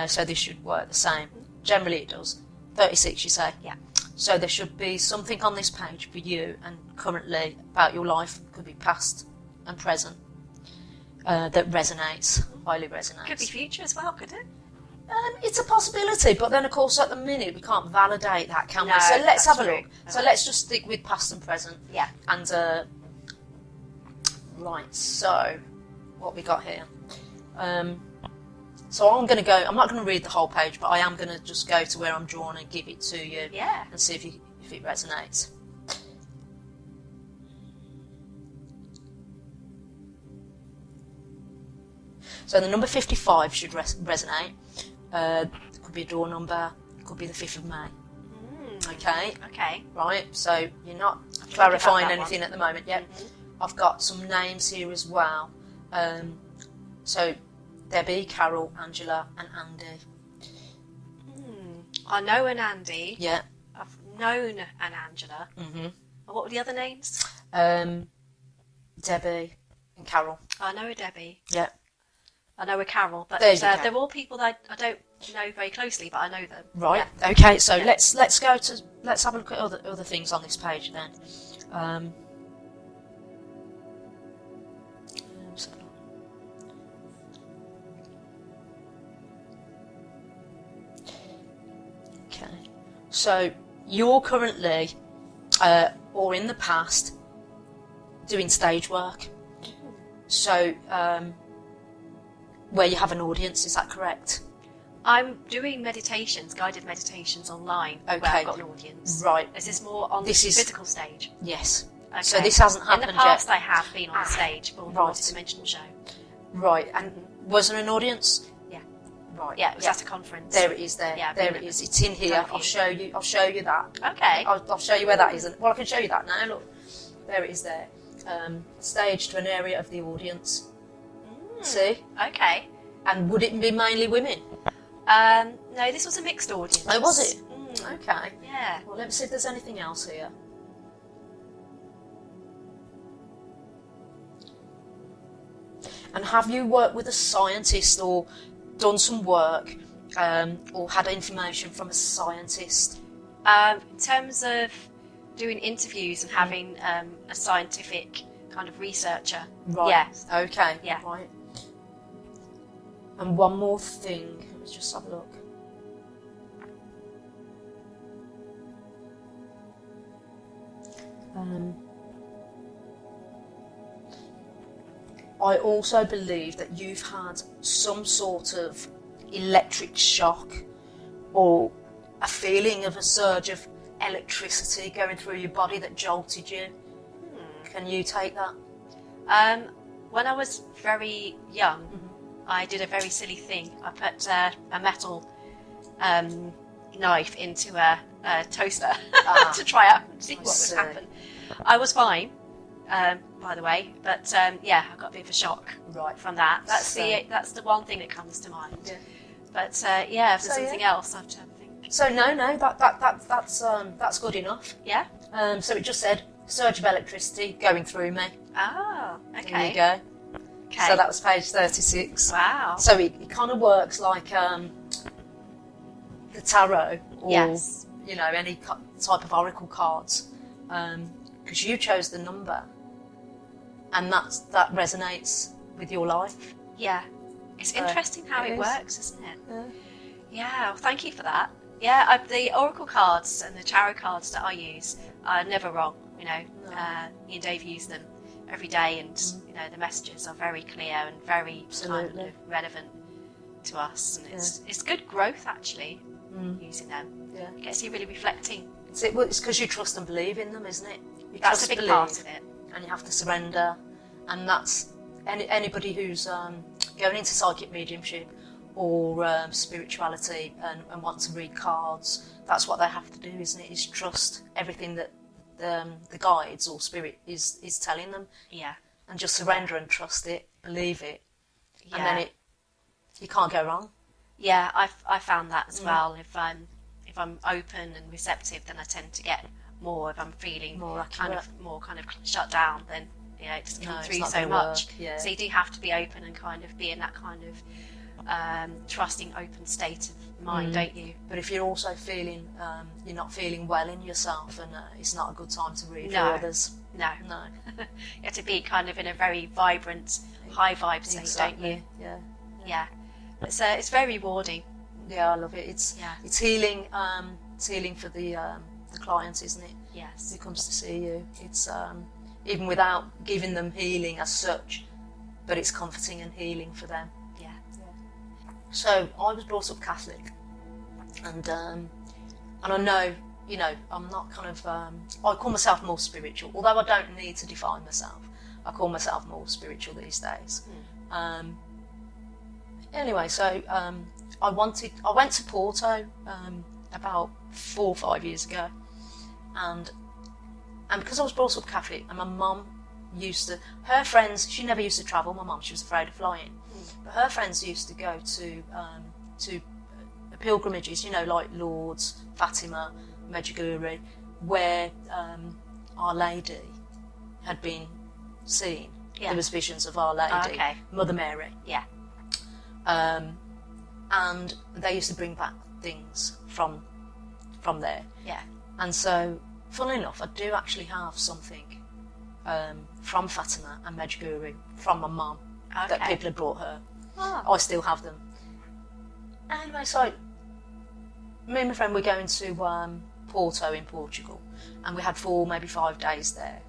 So this should work the same. Generally it does. 36 you say? Yeah. So there should be something on this page for you and currently about your life, could be past and present, that resonates, highly resonates. Could be future as well, could it? It's a possibility, but then of course at the minute we can't validate that, can we? No, So let's have a that's look. true. So let's just stick with past and present. Yeah. And right, so what we got here? So I'm not going to read the whole page, but I am going to just go to where I'm drawn and give it to you. Yeah. And see if it resonates. So the number 55 should resonate. The could be a door number, it could be the 5th of May. Okay. Okay. Right, so you're not clarifying anything at the moment yet. Mm-hmm. I've got some names here as well. So Debbie, Carol, Angela, and Andy. I know an Andy. Yeah. I've known an Angela. Mm-hmm. And what were the other names? Debbie and Carol. I know a Debbie. Yeah. I know a Carol, but There you go. they're all people that I don't know very closely, but I know them. Right. Yeah. Okay. So Yeah. let's have a look at other things on this page then. Okay. So you're currently, or in the past, doing stage work. So where you have an audience, is that correct? I'm doing meditations, guided meditations online, where Okay. I've got an audience. Right. Is this more on This the is- physical stage? Yes. Okay. So this hasn't happened In the past, yet. I have been on stage for the Right. multidimensional show. Right. And was there an audience? Yeah. Right. Yeah, it was at a conference. There it is. There. Yeah, There been it is. It's in here. Thank I'll you. show you. I'll show you that. Okay. I'll show you where that is. Well, I can show you that now. Look, there it is. There. Stage to an area of the audience. See? Okay. And would it be mainly women? No, this was a mixed audience. Oh, was it? Mm, Okay. yeah. Well, let's see if there's anything else here. And have you worked with a scientist or done some work or had information from a scientist? In terms of doing interviews and having a scientific kind of researcher. Right. Yes. Okay. Yeah. Right. And one more thing. Let's just have a look. I also believe that you've had some sort of electric shock or a feeling of a surge of electricity going through your body that jolted you. Can you take that? When I was very young, I did a very silly thing. I put a metal knife into a toaster to try out and see what see. would happen. I was fine, by the way, but yeah, I got a bit of a shock Right. from that. That's So- that's the one thing that comes to mind. Yeah. But yeah, if there's So, something yeah. else, I have to have a think. So no, that's good enough. Yeah. So it just said surge of electricity going through me. Oh, There okay. you go. Okay. So that was page 36. Wow. So it kind of works like the tarot or Yes. you know any type of oracle cards, because you chose the number, and that resonates with your life. Yeah. It's So, interesting how it it is. works, isn't it? Yeah. Yeah, well, thank you for that. Yeah, the oracle cards and the tarot cards that I use are never wrong. You know, No. me and Dave use them every day, and you know the messages are very clear and very kind Absolutely. of relevant to us. And it's good growth actually using them. Yeah. It gets you really reflecting. It's because you trust and believe in them, isn't it? You That's trust, a big believe, part of it. and you have to surrender. And that's anybody who's going into psychic mediumship or spirituality and want to read cards. That's what they have to do, isn't it? Is trust everything that the guides or spirit is telling them, Yeah. and just surrender and trust it, believe it, Yeah. and then you can't go wrong. Yeah, I found that as well. If I'm open and receptive, then I tend to get more. If I'm feeling More kind of shut down, then you know it just No, comes it's through not so gonna much. work, yeah. So you do have to be open and kind of be in that kind of trusting, open state of mind, don't you? But if you're also feeling you're not feeling well in yourself, and it's not a good time to read No. for others. No, No, you have to be kind of in a very vibrant, high vibe state, don't you? Yeah. Yeah, it's very rewarding. Yeah, I love it. It's Yeah. it's healing. It's healing for the clients, isn't it? Yes. Who comes to see you. It's even without giving them healing as such, but it's comforting and healing for them. Yeah. So I was brought up Catholic, and I know, you know, I'm not kind of. I call myself more spiritual, although I don't need to define myself. I call myself more spiritual these days. Anyway, so I went to Porto about 4 or 5 years ago, and because I was brought up Catholic, and my mum her friends, she never used to travel, my mum, she was afraid of flying, but her friends used to go to pilgrimages, like Lourdes, Fatima, Medjugorje, where Our Lady had been seen. Yeah. There was visions of Our Lady, Okay. Mother Mary. Yeah. And they used to bring back things from there. Yeah. And so, funnily enough, I do actually have something from Fatima and Medjugorje from my mum that Okay. people had brought her. Oh. I still have them. Anyway, so me and my friend were going to Porto in Portugal, and we had 4, maybe 5 days there.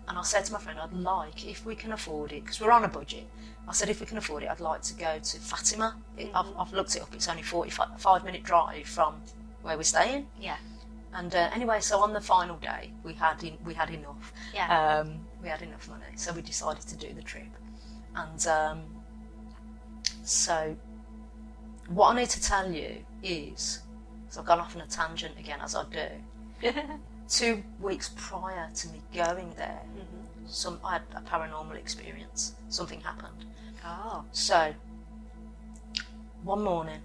And I said to my friend, I'd like, if we can afford it, because we're on a budget, I said if we can afford it, I'd like to go to Fatima. I've looked it up, it's only 45-minute drive from where we're staying. Yeah. And anyway, so on the final day, we had enough. Yeah. We had enough money, so we decided to do the trip. And so what I need to tell you is, so I've gone off on a tangent again, as I do. 2 weeks prior to me going there, I had a paranormal experience. Something happened. Oh. So, one morning,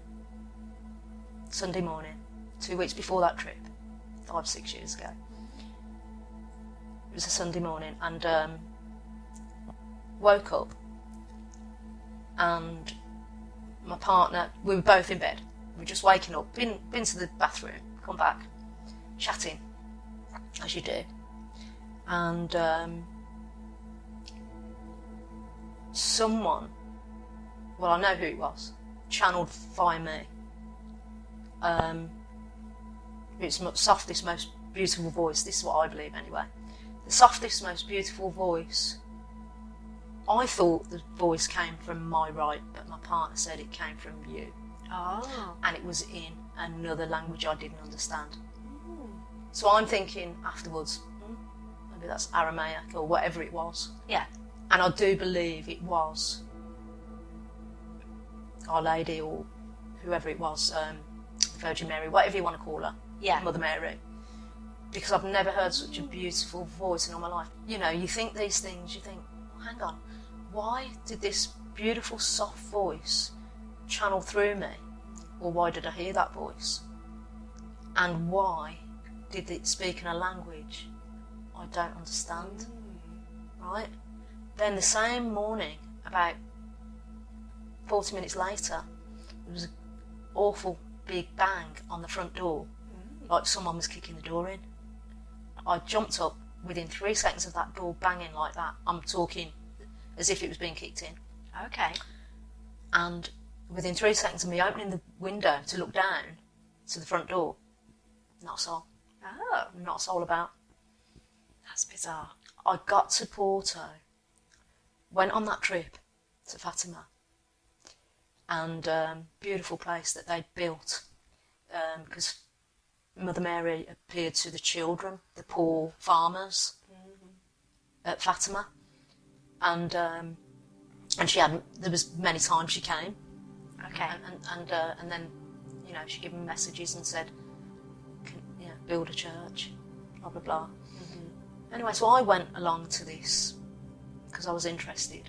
Sunday morning, 2 weeks before that trip, 5-6 years ago, it was a Sunday morning, and woke up, and my partner, we were both in bed. We were just waking up, been to the bathroom, come back, chatting, as you do, and someone, well, I know who it was, channeled via me. It's the softest, most beautiful voice. This is what I believe, anyway. The softest, most beautiful voice. I thought the voice came from my right, but my partner said it came from you. Oh. And it was in another language I didn't understand. So I'm thinking afterwards, maybe that's Aramaic or whatever it was. Yeah. And I do believe it was Our Lady or whoever it was, Virgin Mary, whatever you want to call her. Yeah. Mother Mary. Because I've never heard such a beautiful voice in all my life. You think these things, you think, hang on, why did this beautiful soft voice channel through me? Or why did I hear that voice? And why did it speak in a language I don't understand? Right? Then the same morning, about 40 minutes later, there was an awful big bang on the front door, like someone was kicking the door in. I jumped up within 3 seconds of that door banging like that. I'm talking as if it was being kicked in. Okay. And within 3 seconds of me opening the window to look down to the front door, not a soul. Oh. Not a soul about. That's bizarre. I got to Porto, went on that trip to Fatima, and beautiful place that they'd built, because Mother Mary appeared to the children, the poor farmers at Fatima, and there was many times she came, Okay. and then she gave them messages and said, build a church, blah blah blah. Anyway, so I went along to this because I was interested,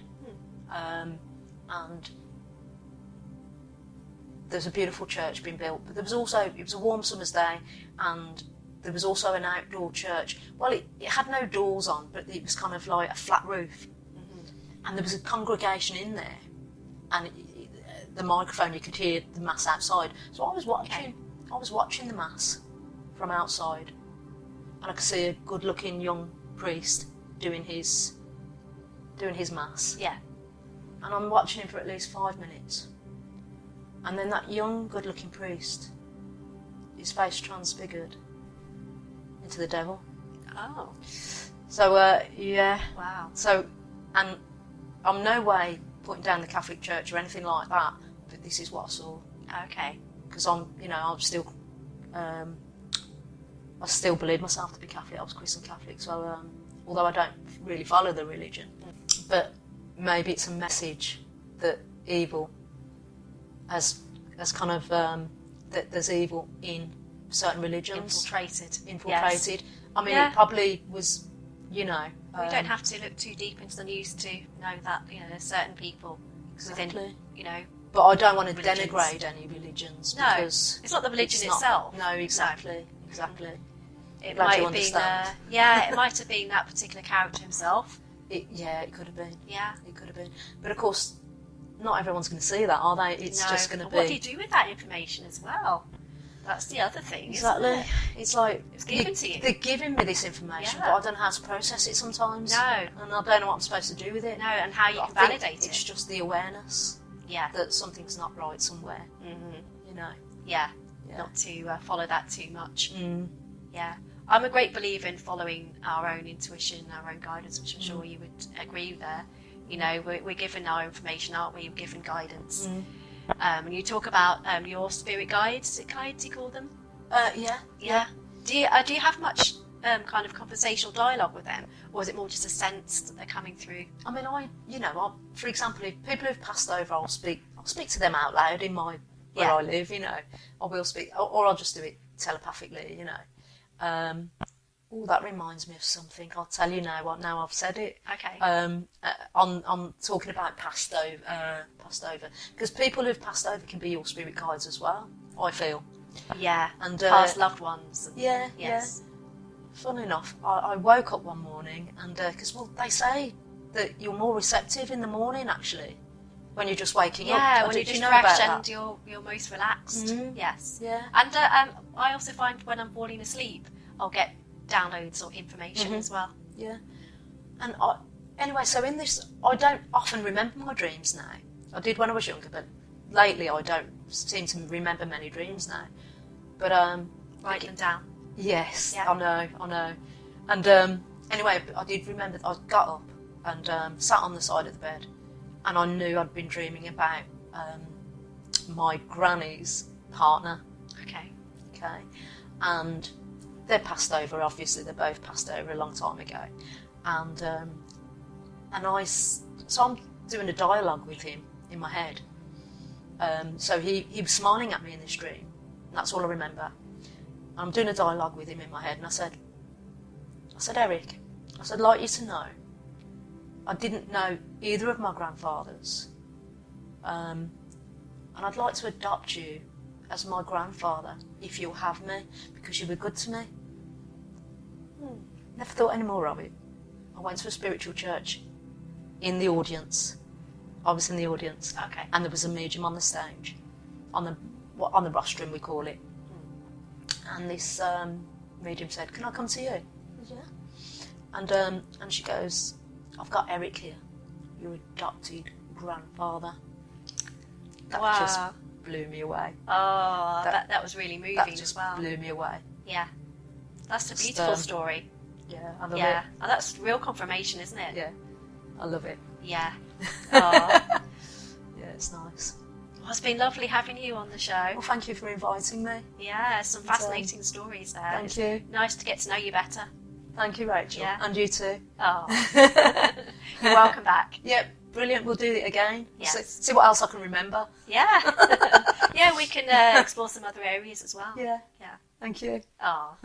and there's a beautiful church being built, but it was a warm summer's day, and there was also an outdoor church. Well, it had no doors on, but it was kind of like a flat roof, and there was a congregation in there, and the microphone, you could hear the mass outside. So I was watching the mass from outside, and I could see a good-looking young priest doing his mass. Yeah. And I'm watching him for at least 5 minutes. And then that young, good-looking priest, his face transfigured into the devil. Oh. So, yeah. Wow. So, and I'm no way putting down the Catholic Church or anything like that, but this is what I saw. Okay. Because I'm still, I still believe myself to be Catholic. I was christened Catholic, so although I don't really follow the religion, but maybe it's a message that evil has there's kind of that there's evil in certain religions. Yes. Infiltrated. I mean, Yeah. it probably was, you know. We don't have to look too deep into the news to know that, you know, there's certain people within, Exactly. you know, But I don't want to religions. denigrate any religions No, because it's not the religion it's not- itself. No, exactly. It Glad might you have been, understand. it might have been that particular character himself. It could have been. Yeah. It could have been. But of course, not everyone's going to see that, are they? It's No. just going to But be. what do you do with that information as well? That's the other thing, Exactly. isn't it? It's like It's given to you. They're giving me this information, Yeah. but I don't know how to process it sometimes. No. And I don't know what I'm supposed to do with it. No, and how you But can I think validate it's it. just the awareness Yeah. that something's not right somewhere. Mm-hmm. You know. Yeah. Yeah. Not to follow that too much. Mm. Yeah. I'm a great believer in following our own intuition, our own guidance, which I'm sure you would agree with there. You know, we're given our information, aren't we? We're given guidance. Mm. And you talk about your spirit guides. Is it guides you call them? Yeah. Yeah. Do you have much kind of conversational dialogue with them, or is it more just a sense that they're coming through? I mean, for example, if people who've passed over, I'll speak to them out loud in where Yeah. I live. You know, I will speak, or I'll just do it telepathically. You know. That reminds me of something. I'll tell you now. Now I've said it. Okay. On talking about passed over, because people who've passed over can be your spirit guides as well. I feel. Yeah. And past loved ones. And, yeah, yes. Fun enough, I woke up one morning and because they say that you're more receptive in the morning actually when you're just waking up. Yeah, when Do you're just you know fresh about and that? you're most relaxed. Mhm. Yes. Yeah. And I also find when I'm falling asleep, I'll get downloads or information Mhm. as well. Yeah. And anyway, so in this, I don't often remember my dreams now. I did when I was younger, but lately I don't seem to remember many dreams now. But Write them down. yes, Yeah. I know. And anyway, I did remember that I got up and sat on the side of the bed, and I knew I'd been dreaming about my granny's partner. Okay. Okay, and they're passed over. Obviously, they both passed over a long time ago, and so I'm doing a dialogue with him in my head. So he was smiling at me in this dream. And that's all I remember. I'm doing a dialogue with him in my head, and I said, Eric, I'd like you to know, I didn't know either of my grandfathers, and I'd like to adopt you as my grandfather if you'll have me, because you were good to me. Never thought any more of it. I went to a spiritual church in the audience. I was in the audience. Okay. And there was a medium on the stage, on the rostrum we call it. And this medium said, "Can I come to you?" I said, "Yeah." And she goes, "I've got Eric here, your adopted grandfather." That Wow. just blew me away. Oh, that was really moving That as just well. blew me away. Yeah. That's a Just, beautiful story. Yeah, I love Yeah. it. Oh, that's real confirmation, isn't it? Yeah, I love it. Yeah. Oh. Yeah, it's nice. Well, it's been lovely having you on the show. Well, thank you for inviting me. Yeah, some fascinating stories there. Thank It's you. nice to get to know you better. Thank you, Rachel. Yeah. And you too. Oh. You're welcome back. Yep, brilliant. We'll do it again. Yes. See what else I can remember. Yeah. Yeah, we can explore some other areas as well. Yeah. Yeah. Thank you. Oh.